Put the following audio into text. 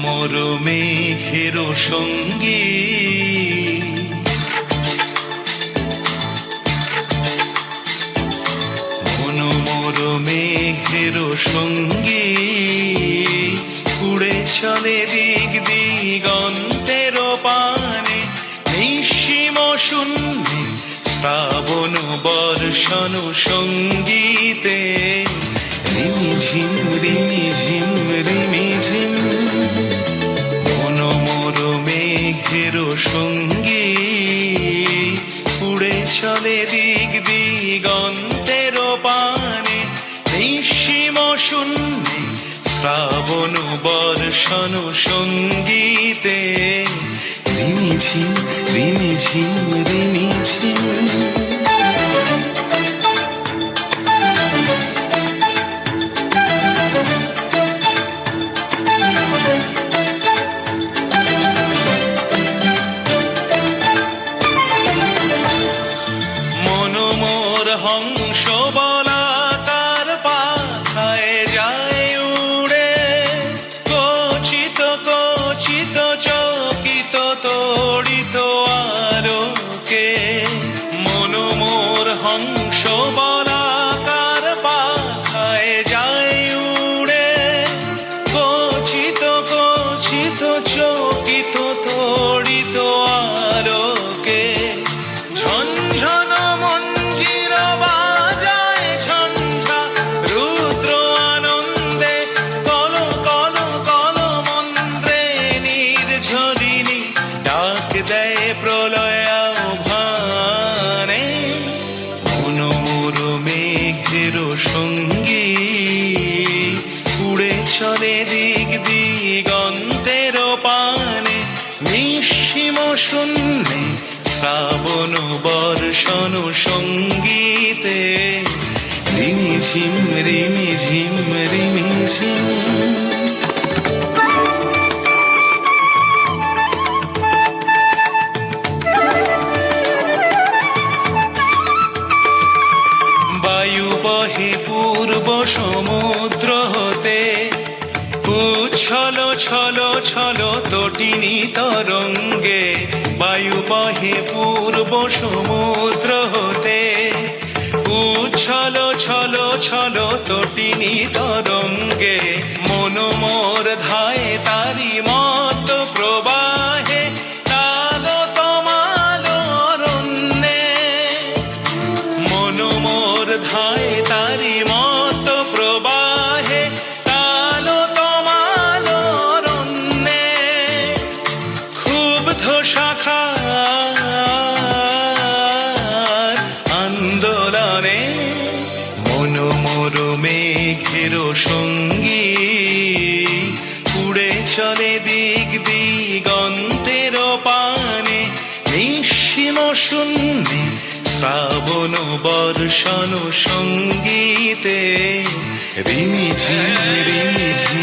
মোর মেঘের সঙ্গী, মন মোর মেঘের সঙ্গী, উড়ে চলে দিক দিগন্তের পানে, নিঃসীম শূন্যে শ্রাবণ বর্ষণ সঙ্গীতে, রিমিঝিম রিমিঝিম রিমিঝিম। মন মোর মেঘের সঙ্গী, উড়ে চলে দিক দিগন্তের পানে, নিঃসীম শূন্যে শ্রাবণ বর্ষণ সঙ্গীতে, রিমিঝিম রিমিঝিম রিমিঝিম। মন মোর হংস বলাকার পাখায় যায় উড়ে, কচিত কচিত চকিত তড়িত আলোকে। মন মোর হংস বলাকার পাখায় যায় উড়ে, কচিত কচিত চকিত তড়িত আলোকে। ঝনঝন মঞ্জির বাজায় ঝঞ্ঝা রুদ্র আনন্দে, কল কল কল মন্ত্রে নির্ঝরিণী ডাক দেয় প্রলয় আহ্বানে। মন মোর মেঘের সঙ্গী, উড়ে চলে দিক দিগন্তের পানে, নিঃসীম শূন্যে শ্রাবণ বর্ষণ সঙ্গীতে, রিমিঝিম রিমিঝিম রিমিঝিম। বায়ু বহে পূর্ব সমুদ্র হতে, উচ্ছল ছল ছল তটিনী তরঙ্গে। বায়ু বহে পূর্ব সমুদ্র হতে, উচ্ছল ছল ছল তটিনী তরঙ্গে। মন মোর ধায় তারি মত প্রবাহে, কালো তমালো অরণ্যে। মন মোর ধায় তারি মত প্রবাহে, কালো তমালো অরণ্যে। ক্ষুব্ধ শাখার আন্দোলনে, মন মোর মেঘের সঙ্গী, উড়ে চলে দিক দিগন্তের পানে, নিঃসীম শূন্যে শ্রাবণ বর্ষণ সঙ্গীতে, রিমিঝিম রিমিঝিম